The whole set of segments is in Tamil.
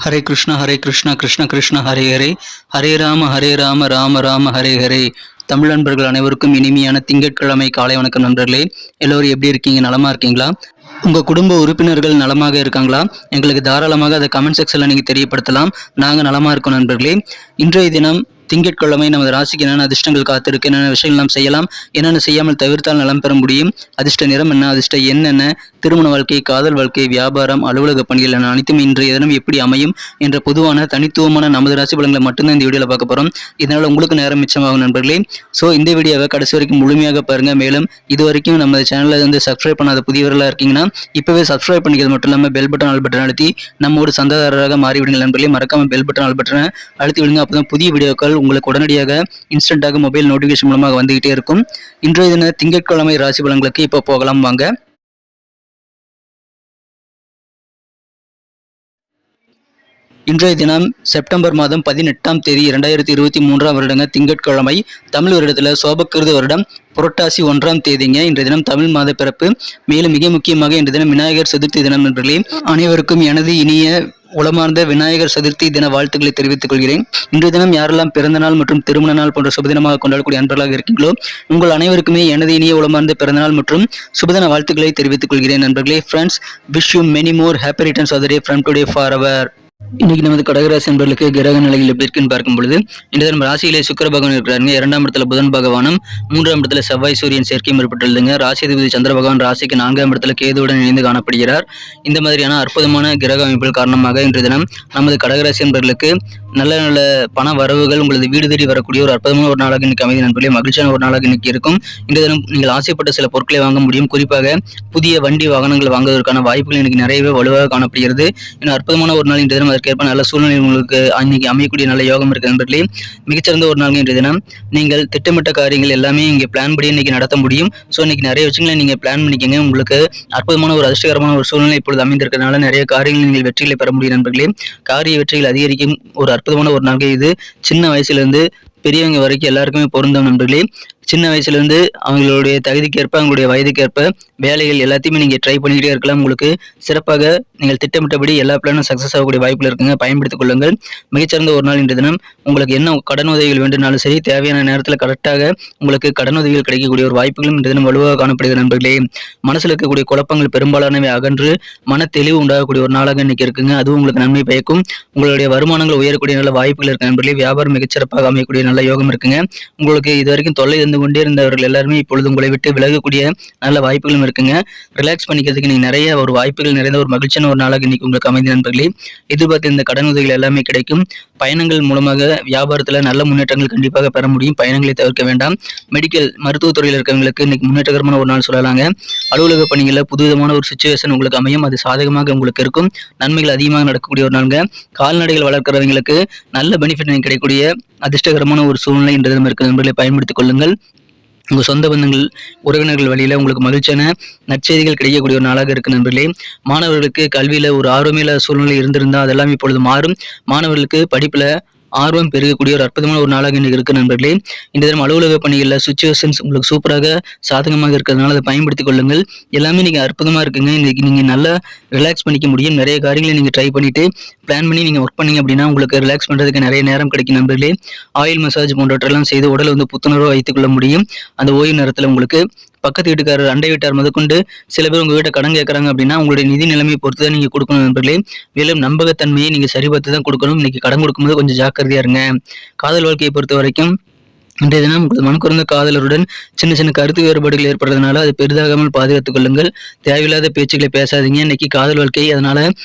ஹரே கிருஷ்ணா கிருஷ்ண கிருஷ்ண ஹரே ஹரே, ஹரே ராம ராம ராம ஹரே ஹரே. தமிழ் நண்பர்கள் அனைவருக்கும் இனிமையான திங்கட்கிழமை காலை வணக்கம் நண்பர்களே. எல்லோரும் எப்படி இருக்கீங்க? நலமா இருக்கீங்களா? உங்கள் குடும்ப உறுப்பினர்கள் நலமாக இருக்காங்களா? எங்களுக்கு தாராளமாக அதை கமெண்ட் செக்ஷனில் நீங்கள் தெரியப்படுத்தலாம். நாங்கள் நலமாக இருக்கோம் நண்பர்களே. இன்றைய தினம் திங்கட்கிழமை நமது ராசிக்கு என்னென்ன அதிர்ஷ்டங்கள் காத்திருக்கு, என்னென்ன விஷயங்கள் நாம் செய்யலாம், என்னென்ன செய்யாமல் தவிர்த்தால் நலம் பெற முடியும், அதிர்ஷ்ட நிறம் என்ன, அதிர்ஷ்ட எண் என்ன, திருமண வாழ்க்கை, காதல் வாழ்க்கை, வியாபாரம், அலுவலக பணிகள் என அனைத்தும் இன்றைய தினம் எப்படி அமையும் என்ற பொதுவான தனித்துவமான நமது ராசி பலன்களை மட்டும்தான் இந்த வீடியோவில் பார்க்க போகிறோம். இதனால் உங்களுக்கு நேரம் மிச்சமாகும் நண்பர்களே. ஸோ இந்த வீடியோவை கடைசி வரைக்கும் முழுமையாக பாருங்கள். மேலும் இது வரைக்கும் நம்ம சேனலில் வந்து சப்ஸ்கிரைப் பண்ணாத புதியவர்களாக இருக்கீங்கன்னா இப்போவே சப்ஸ்கிரைப் பண்ணிக்கிறது மட்டும் இல்லாமல் பெல் பட்டன் ஆல் பட்டன் அழுத்தி நம்மோட சந்தாதாரராக மாறிவிடுங்கள் நண்பர்களே. மறக்காமல் பெல் பட்டன் ஆல் பட்டனை அழுத்தி விடுங்க. அப்போ தான் புதிய வீடியோக்கள் உங்களுக்கு உடனடியாக இன்ஸ்டன்ட்டாக மொபைல் நோட்டிஃபிகேஷன் மூலமாக வந்துகிட்டே இருக்கும். இன்றைய தின திங்கட்கிழமை ராசி பலன்களுக்கு இப்போ போகலாம் வாங்க. இன்றைய தினம் செப்டம்பர் மாதம் 18ஆம் தேதி 2023 வருடங்க திங்கட்கிழமை. தமிழ் வருடத்தில் சோபக்கிருது வருடம் புரட்டாசி 1ஆம் தேதிங்க. இன்றைய தினம் தமிழ் மாத பிறப்பு. மேலும் மிக முக்கியமாக இன்றைய தினம் விநாயகர் சதுர்த்தி தினம் நண்பர்களே. அனைவருக்கும் எனது இனிய உளமார்ந்த விநாயகர் சதுர்த்தி தின வாழ்த்துக்களை தெரிவித்துக் கொள்கிறேன். இன்றைய தினம் யாரெல்லாம் பிறந்த நாள் மற்றும் திருமண நாள் போன்ற சுபதினமாக கொண்டாடக்கூடிய அன்பர்களாக இருக்கீங்களோ உங்கள் அனைவருக்குமே எனது இனிய உளமார்ந்த பிறந்தநாள் மற்றும் சுபதின வாழ்த்துக்களை தெரிவித்துக் கொள்கிறேன் நண்பர்களே. Friends, wish you many more happy returns of the day from today forever. இன்னைக்கு நமது கடகராசி என்பவர்களுக்கு கிரக நிலைகள் எப்படி இருக்குன்னு பார்க்கும் பொழுது இன்றைய தினம் ராசியிலே சுக்கிர பகவான் இருக்கிறாருங்க. 2ஆம் இடத்துல புதன் பகவானும் 3ஆம் இடத்துல செவ்வாய் சூரியன் சேர்க்கையும் ஏற்பட்டுள்ளதுங்க. ராசி அதிபதி சந்திர பகவான் ராசிக்கு 4ஆம் இடத்துல கேதுவுடன் இணைந்து காணப்படுகிறார். இந்த மாதிரியான அற்புதமான கிரக அமைப்புகள் காரணமாக இன்றைய தினம் நமது கடகராசி என்பவர்களுக்கு நல்ல நல்ல பண வரவுகள் உங்களது வீடு தேடி வரக்கூடிய ஒரு அற்புதமான ஒரு நாளாக இன்னைக்கு அமைதி நண்பர்களே. மகிழ்ச்சியான ஒரு நாளாக இன்னைக்கு இருக்கும். இன்றைய தினம் நீங்கள் ஆசைப்பட்ட சில பொருட்களை வாங்க முடியும். குறிப்பாக புதிய வண்டி வாகனங்கள் வாங்குவதற்கான வாய்ப்புகள் இன்னைக்கு நிறையவே வலுவாக காணப்படுகிறது. இன்னும் அற்புதமான ஒரு நாள் இன்றைய தினம். அதற்கேற்ப நல்ல சூழ்நிலை உங்களுக்கு இன்னைக்கு அமையக்கூடிய நல்ல யோகம் இருக்கு நண்பர்களே. மிகச்சிறந்த ஒரு நாள் இன்றைய தினம். நீங்கள் திட்டமிட்ட காரியங்கள் எல்லாமே இங்கே பிளான் படி இன்னைக்கு நடத்த முடியும். ஸோ இன்னைக்கு நிறைய விஷயங்களை நீங்கள் பிளான் பண்ணிக்கங்க. உங்களுக்கு அற்புதமான ஒரு அதிர்ஷ்டகரமான ஒரு சூழ்நிலை இப்பொழுது அமைந்திருக்கிறதுனால நிறைய காரியங்கள் நீங்கள் வெற்றிகளை பெற முடியும் நண்பர்களே. காரிய வெற்றிகள் அதிகரிக்கும் ஒரு அற்புதமான ஒரு நாள் இது. சின்ன வயசுலேருந்து பெரியவங்க வரைக்கும் எல்லாருக்குமே பொருந்தும் நண்பர்களே. சின்ன வயசுலேருந்து அவங்களுடைய தகுதிக்கேற்ப அவங்களுடைய வயதுக்கேற்ப வேலைகள் எல்லாத்தையுமே நீங்கள் ட்ரை பண்ணிக்கிட்டே இருக்கலாம். உங்களுக்கு சிறப்பாக நீங்கள் திட்டமிட்டபடி எல்லா பிளானும் சக்ஸஸ் ஆகக்கூடிய வாய்ப்புகள் இருக்குங்க. பயன்படுத்திக் கொள்ளுங்கள். மிகச்சிறந்த ஒரு நாள் இன்றைய தினம். உங்களுக்கு என்ன கடன் உதவிகள் வேண்டும்னாலும் சரி, தேவையான நேரத்தில் கரெக்டாக உங்களுக்கு கடன் உதவிகள் கிடைக்கக்கூடிய ஒரு வாய்ப்புகளும் இன்றைய தினம் வலுவாக காணப்படுகிறது நண்பர்களே. மனசில் இருக்கக்கூடிய குழப்பங்கள் பெரும்பாலானவை அகன்று மன தெளிவு உண்டாகக்கூடிய ஒரு நாளாக இன்னைக்கு இருக்குங்க. அதுவும் உங்களுக்கு நன்மை பயக்கும். உங்களுடைய வருமானங்கள் உயரக்கூடிய நல்ல வாய்ப்புகள் இருக்கு நண்பர்களே. வியாபாரம் மிகச்சிறப்பாக அமையக்கூடிய நல்ல யோகம் இருக்குங்க. உங்களுக்கு இதுவரைக்கும் தொல்லை கொண்டே இருந்தவர்கள் எல்லாருமே இப்பொழுது உங்களை விட்டு விலகக்கூடிய நல்ல வாய்ப்புகளும் இருக்குங்க. ரிலாக்ஸ் பண்ணிக்கிறதுக்கு நீங்க நிறைய ஒரு வாய்ப்புகள் நிறைந்த ஒரு மகிழ்ச்சியான ஒரு நாளாக இன்னைக்கு உங்களுக்கு அமைதி நண்பர்களே. எதிர்பார்த்த இந்த கடன் உதவிகள் எல்லாமே கிடைக்கும். பயணங்கள் மூலமாக வியாபாரத்துல நல்ல முன்னேற்றங்கள் கண்டிப்பாக பெற முடியும். பயணங்களை தவிர்க்க வேண்டாம். மெடிக்கல் மருத்துவத்துறையில் இருக்கவங்களுக்கு இன்னைக்கு முன்னேற்றகரமான ஒரு நாள் சொல்லலாங்க. அலுவலக பணிகளில் புதுவிதமான ஒரு சிச்சுவேஷன் உங்களுக்கு அமையும். அது சாதகமாக உங்களுக்கு இருக்கும். நன்மைகள் அதிகமாக நடக்கக்கூடிய ஒரு நாளுங்க. கால்நடைகள் வளர்க்கிறவங்களுக்கு நல்ல பெனிஃபிட் கிடைக்கக்கூடிய அதிர்ஷ்டகரமான ஒரு சூழ்நிலை இன்றைய தினம் இருக்கிற நண்பர்களை பயன்படுத்திக் கொள்ளுங்கள். உங்கள் சொந்த பந்தங்கள் உறவினர்கள் வழியில் உங்களுக்கு மகிழ்ச்சியான நற்செய்திகள் கிடைக்கக்கூடிய ஒரு நாளாக இருக்கு நண்பர்களே. மாணவர்களுக்கு கல்வியில் ஒரு ஆர்வமில்ல சூழ்நிலை இருந்திருந்தால் அதெல்லாம் இப்பொழுது மாறும். மாணவர்களுக்கு படிப்பில் ஆர்வம் பெருகக்கூடிய ஒரு அற்புதமான ஒரு நாளாக இன்னைக்கு இருக்கு நண்பர்களே. இந்த தினம் அலுவலக பணிகளில் சுச்சுவேஷன்ஸ் உங்களுக்கு சூப்பராக சாதகமாக இருக்கிறதுனால அதை பயன்படுத்திக் கொள்ளுங்கள். எல்லாமே நீங்கள் அற்புதமாக இருக்குங்க. இன்னைக்கு நீங்கள் நல்லா ரிலாக்ஸ் பண்ணிக்க முடியும். நிறைய காரியங்களை நீங்கள் ட்ரை பண்ணிட்டு பிளான் பண்ணி நீங்கள் ஒர்க் பண்ணீங்க அப்படின்னா உங்களுக்கு ரிலாக்ஸ் பண்ணுறதுக்கு நிறைய நேரம் கிடைக்கும் நண்பர்களே. ஆயில் மசாஜ் போன்றவற்றெல்லாம் செய்து உடலை வந்து புத்துணர்வாக வைத்துக் கொள்ள முடியும். அந்த ஓய்வு நேரத்தில் உங்களுக்கு பக்கத்து வீட்டுக்காரர் அண்டை வீட்டார் முதற்கொண்டு சில பேர் உங்கள் வீட்டை கடன் கேட்குறாங்க அப்படின்னா உங்களுடைய நிதி நிலைமையை பொறுத்து தான் நீங்கள் கொடுக்கணும் நண்பர்களே. மேலும் நம்பகத்தன்மையை நீங்கள் சரி பார்த்து தான் கொடுக்கணும். இன்னைக்கு கடன் கொடுக்கும்போது கொஞ்சம் ஜாக்கிரதையாக இருங்க. காதல் வாழ்க்கையை பொறுத்த வரைக்கும் இன்றைய தினம் உங்கள் மனக்குறந்த காதலருடன் சின்ன சின்ன கருத்து வேறுபாடுகள் ஏற்படுறதுனால அது பெரிதாகாமல் பாதுகாத்துக் கொள்ளுங்கள். தேவையில்லாத பேச்சுக்களை பேசாதீங்க. இன்னைக்கு காதல் வாழ்க்கை அதனால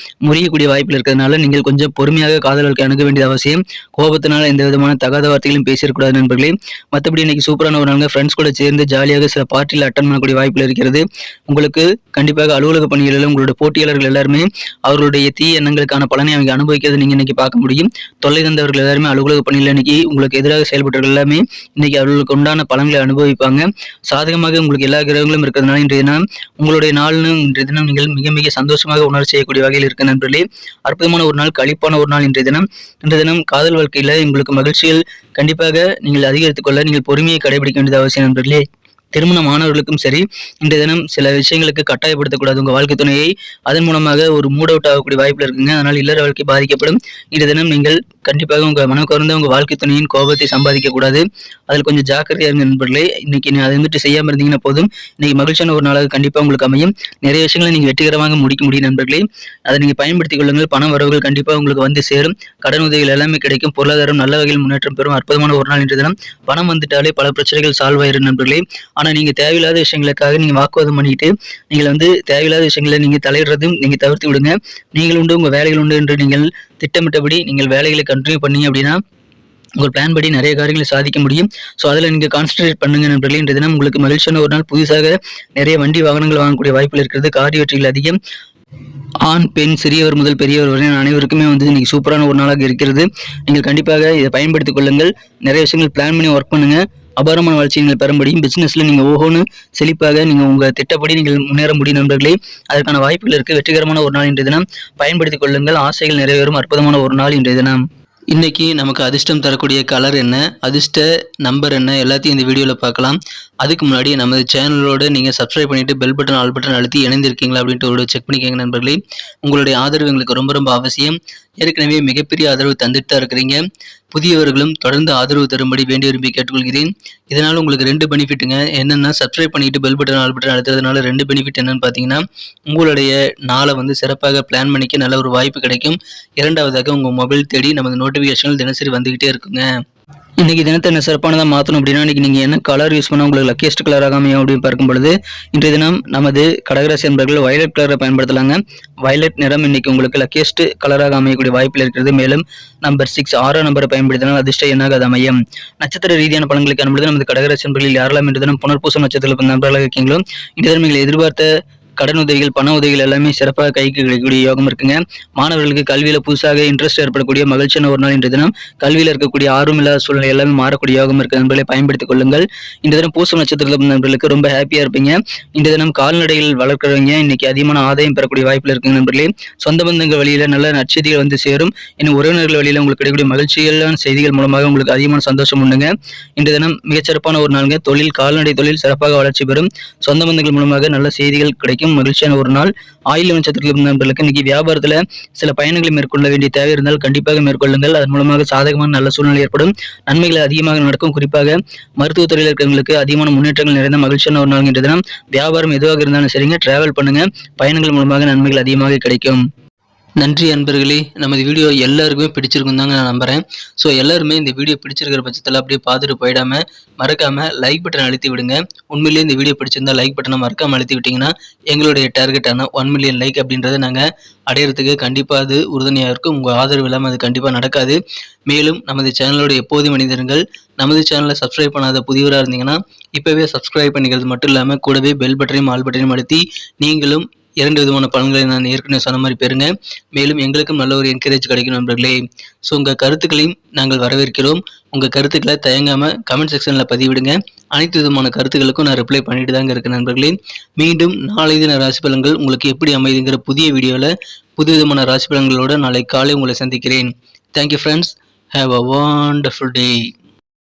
முறியக்கூடிய வாய்ப்பில் இருக்கிறதுனால நீங்கள் கொஞ்சம் பொறுமையாக காதல் வாழ்க்கை அணுக வேண்டியது அவசியம். கோபத்தினால எந்த விதமான தகாத வார்த்தைகளும் பேசிடக்கூடாது நண்பர்களே. மற்றபடி இன்னைக்கு சூப்பரான ஒரு நாள். ஃப்ரெண்ட்ஸ் கூட சேர்ந்து ஜாலியாக சில பார்ட்டியில் அட்டன் பண்ணக்கூடிய வாய்ப்பில் இருக்கிறது. உங்களுக்கு கண்டிப்பாக அலுவலக பணிகளில் உங்களுடைய போட்டியாளர்கள் எல்லாருமே அவர்களுடைய தீய எண்ணங்களுக்கான பலனை அவங்க அனுபவிக்கிறது நீங்கள் இன்னைக்கு பார்க்க முடியும். தொல்லை தந்தவர்கள் எல்லாருமே அலுவலக பணியில் இன்னைக்கு உங்களுக்கு எதிராக செயல்பட்டவர்கள் எல்லாமே இன்னைக்கு அவர்களுக்கு உண்டான பலன்களை அனுபவிப்பாங்க. சாதகமாக உங்களுக்கு எல்லா கிரகங்களும் இருக்கிறதுனால இன்றைய தினம் உங்களுடைய நாள்னு இன்றைய தினம் நீங்கள் மிக மிக சந்தோஷமாக உணர செய்யக்கூடிய வகையில் இருக்க நண்பர்களே. அற்புதமான ஒரு நாள், கழிப்பான ஒரு நாள் இன்றைய தினம். காதல் வாழ்க்கையில உங்களுக்கு மகிழ்ச்சிகள் கண்டிப்பாக நீங்கள் அதிகரித்துக் கொள்ள நீங்கள் பொறுமையை கடைபிடிக்க வேண்டியது அவசியம் நண்பர்களே. திருமணமானவர்களுக்கும் சரி, இன்றைய தினம் சில விஷயங்களுக்கு கட்டாயப்படுத்தக்கூடாது உங்கள் வாழ்க்கை துணையை. அதன் மூலமாக ஒரு மூட் அவுட் ஆகக்கூடிய வாய்ப்பில் இருக்குங்க. அதனால் இல்லற வாழ்க்கை பாதிக்கப்படும். இன்றைய தினம் நீங்கள் கண்டிப்பாக உங்கள் மனம் கவர்ந்த உங்கள் வாழ்க்கை துணையின் கோபத்தை சம்பாதிக்கக்கூடாது. அதில் கொஞ்சம் ஜாக்கிரதையாக இருங்க நண்பர்களே. இன்னைக்கு அதை வந்துட்டு செய்யாமல் இருந்தீங்கன்னா போதும். இன்னைக்கு மகிழ்ச்சியான ஒரு நாளாக கண்டிப்பாக உங்களுக்கு அமையும். நிறைய விஷயங்களை நீங்கள் வெற்றிகரமாக முடிக்க முடியும் நண்பர்களே. அதை நீங்கள் பயன்படுத்திக் கொள்ளுங்கள். பண வரவுகள் கண்டிப்பாக உங்களுக்கு வந்து சேரும். கடன் உதவிகள் எல்லாமே கிடைக்கும். பொருளாதாரம் நல்ல வகையில் முன்னேற்றம் பெறும். அற்புதமான ஒரு நாள் இன்றைய தினம். பணம் வந்துட்டாலே பல பிரச்சனைகள் சால்வ் ஆயிரும் நண்பர்களே. ஆனால் நீங்கள் தேவையில்லாத விஷயங்களுக்காக நீங்கள் வாக்குவாதம் பண்ணிட்டு நீங்கள் தேவையில்லாத விஷயங்களை நீங்கள் தலையிடுறதும் நீங்கள் தவிர்த்து விடுங்க. நீங்கள் உண்டு உங்கள் வேலைகள் உண்டு என்று நீங்கள் திட்டமிட்டபடி நீங்கள் வேலைகளை கண்டினியூ பண்ணீங்க அப்படின்னா உங்கள் பிளான் படி நிறைய காரியங்களை சாதிக்க முடியும். ஸோ அதில் நீங்கள் கான்சன்ட்ரேட் பண்ணுங்க நண்பர்களே. இன்றைய தினம் உங்களுக்கு மகிழ்ச்சியான ஒரு நாள். புதுசாக நிறைய வண்டி வாகனங்கள் வாங்கக்கூடிய வாய்ப்புகள் இருக்கிறது. காரிய வெற்றிகள் அதிகம். ஆண் பெண் சிறியவர் முதல் பெரியவர் வரை அனைவருக்குமே இன்னைக்கு சூப்பரான ஒரு நாளாக இருக்கிறது. நீங்கள் கண்டிப்பாக இதை பயன்படுத்திக் கொள்ளுங்கள். நிறைய விஷயங்கள் பிளான் பண்ணி ஒர்க் பண்ணுங்க. அபாரமான வளர்ச்சி நீங்கள் பெற முடியும். பிசினஸ்ல நீங்க ஓஹோன்னு செழிப்பாக நீங்க உங்க திட்டப்படி நீங்கள் முன்னேற முடியும் நண்பர்களே. அதற்கான வாய்ப்புகள் இருக்கு. வெற்றிகரமான ஒரு நாள் இன்றைய தினம். பயன்படுத்திக் கொள்ளுங்கள். ஆசைகள் நிறைவேறும். அற்புதமான ஒரு நாள் இன்றைய தினம். இன்னைக்கு நமக்கு அதிர்ஷ்டம் தரக்கூடிய கலர் என்ன, அதிர்ஷ்ட நம்பர் என்ன, எல்லாத்தையும் இந்த வீடியோவில் பார்க்கலாம். அதுக்கு முன்னாடி நமது சேனலோடு நீங்கள் சப்ஸ்கிரைப் பண்ணிட்டு பெல் பட்டன் ஆல் பட்டன் அழுத்தி இணைந்திருக்கீங்களா அப்படின்ட்டு ஒரு செக் பண்ணிக்கோங்க நண்பர்களே. உங்களுடைய ஆதரவு எங்களுக்கு ரொம்ப ரொம்ப அவசியம். ஏற்கனவே மிகப்பெரிய ஆதரவு தந்துட்டு தான் இருக்கிறீங்க. புதியவர்களும் தொடர்ந்து ஆதரவு தரும்படி வேண்டி விரும்பி கேட்டுக்கொள்கிறேன். இதனால் உங்களுக்கு 2 பெனிஃபிட்டுங்க. என்னென்னா சப்ஸ்கிரைப் பண்ணிட்டு பெல் பட்டன் ஆல் பட்டன் அழுத்துறதுனால 2 பெனிஃபிட் என்னன்னு பார்த்தீங்கன்னா, உங்களுடைய நாளை சிறப்பாக பிளான் பண்ணிக்க நல்ல ஒரு வாய்ப்பு கிடைக்கும். இரண்டாவதாக உங்கள் மொபைல் தேடி நமது நோட்டிஃபிகேஷன்கள் தினசரி வந்துகிட்டே இருக்குங்க. இன்னைக்கு தினத்தை என்ன சிறப்பானதாக மாற்றணும் அப்படின்னா, இன்னைக்கு நீங்கள் என்ன கலர் யூஸ் பண்ணால் உங்களுக்கு லக்கியஸ்ட் கலராக அமையும் அப்படின்னு பார்க்கும் பொழுது, இன்றைய தினம் நமது கடகராசி என்பர்கள் வயலட் கலரை பயன்படுத்தலாங்க. வயலட் நிறம் இன்னைக்கு உங்களுக்கு லக்கியஸ்ட் கலராக அமையக்கூடிய வாய்ப்பில் இருக்கிறது. மேலும் நம்பர் 6 6 நம்பரை பயன்படுத்தினால் அதிர்ஷ்ட எண்ணாக அது அமையும். நட்சத்திர ரீதியான பலன்களை காணும்பொழுது நமது கடகராசி என்பர்களில் யாரெல்லாம் இன்றைய தினம் புனர்பூசம் நட்சத்திரத்தில் நண்பர்களாக இருக்கீங்களோ, இன்றைய தினம் நீங்கள் எதிர்பார்த்த கடன் உதவிகள் பண உதவிகள் எல்லாமே சிறப்பாக கைக்கு கிடைக்கக்கூடிய யோகம் இருக்குங்க. மாணவர்களுக்கு கல்வியில புதுசாக இன்ட்ரெஸ்ட் ஏற்படக்கூடிய மகிழ்ச்சியான ஒரு நாள் இன்றைய தினம். கல்வியில் இருக்கக்கூடிய ஆர்வம் இல்லாத சூழ்நிலை எல்லாமே மாறக்கூடிய யோகம் இருக்கு. நண்பர்களை பயன்படுத்திக் கொள்ளுங்கள். இன்றைய தினம் பூசம் நட்சத்திரத்தில் நண்பர்களுக்கு ரொம்ப ஹாப்பியா இருப்பீங்க. இன்றைய தினம் கால்நடைகள் வளர்க்குறவங்க இன்னைக்கு அதிகமான ஆதாயம் பெறக்கூடிய வாய்ப்பில் இருக்குங்க நண்பர்களே. சொந்த பந்தங்கள் வழியில நல்ல நற்செய்திகள் சேரும். இன்னும் உறவினர்கள் வழியில உங்களுக்கு கிடைக்கக்கூடிய மகிழ்ச்சியான செய்திகள் மூலமாக உங்களுக்கு அதிகமான சந்தோஷம் உண்டுங்க. இன்றைய தினம் மிகச்சிறப்பான ஒரு நாளுங்க. தொழில் கால்நடை தொழில் சிறப்பாக வளர்ச்சி பெறும். சொந்த பந்தங்கள் மூலமாக நல்ல செய்திகள் கிடைக்கும். மகிழ்ச்சியான ஒரு நாள். ஆயில்ய நட்சத்திரத்தில் நண்பர்களுக்கு இன்னைக்கு வியாபாரத்துல சில பயணங்களை மேற்கொள்ள வேண்டிய தேவை இருந்தால் கண்டிப்பாக மேற்கொள்ளுங்கள். அதன் மூலமாக சாதகமான நல்ல சூழ்நிலை ஏற்படும். நன்மைகள் அதிகமாக நடக்கும். குறிப்பாக மருத்துவத்துறையில் இருக்கிறவங்களுக்கு அதிகமான முன்னேற்றங்கள் நிறைந்த மகிழ்ச்சியான ஒரு நாள் இன்றைய தினம். வியாபாரம் எதுவாக இருந்தாலும் சரிங்க, டிராவல் பண்ணுங்க. பயணங்கள் மூலமாக நன்மைகள் அதிகமாக கிடைக்கும். நன்றி அன்பர்களே. நமது வீடியோ எல்லாருக்குமே பிடிச்சிருக்கும் தாங்க நான் நம்புறேன். ஸோ எல்லாருமே இந்த வீடியோ பிடிச்சிருக்கிற பட்சத்தில் அப்படியே பார்த்துட்டு போயிடாம மறக்காம லைக் பட்டன் அழுத்தி விடுங்க. உண்மையிலேயே இந்த வீடியோ பிடிச்சிருந்தா லைக் பட்டனை மறக்காம அழுத்தி விட்டீங்கன்னா எங்களுடைய டார்கெட்டான 1 மில்லியன் லைக் அப்படின்றத நாங்கள் அடையிறதுக்கு கண்டிப்பாக அது உறுதுணையாக இருக்கும். உங்கள் ஆதரவு இல்லாமல் அது கண்டிப்பாக நடக்காது. மேலும் நமது சேனலோட எப்போதும் மனிதர்கள் நமது சேனலை சப்ஸ்கிரைப் பண்ணாத புதியவராக இருந்தீங்கன்னா இப்போவே சப்ஸ்கிரைப் பண்ணிக்கிறது மட்டும் இல்லாமல் கூடவே பெல் பட்டனையும் ஆல் பட்டனையும் அழுத்தி நீங்களும் 2 விதமான பலன்களை நான் ஏற்கனவே சொன்ன மாதிரி பெறுங்க. மேலும் எங்களுக்கும் நல்ல ஒரு என்கரேஜ் கிடைக்கும் நண்பர்களே. ஸோ உங்கள் கருத்துக்களையும் நாங்கள் வரவேற்கிறோம். உங்கள் கருத்துக்களை தயங்காமல் கமெண்ட் செக்ஷனில் பதிவிடுங்க. அனைத்து விதமான கருத்துக்களுக்கும் நான் ரிப்ளை பண்ணிட்டு தாங்க இருக்கேன் நண்பர்களே. மீண்டும் நாளை தின ராசி பலன்கள் உங்களுக்கு எப்படி அமைதுங்கிற புதிய வீடியோவில் புது விதமான ராசி பலன்களோடு நாளை காலை உங்களை சந்திக்கிறேன். Thank you friends. Have a wonderful day.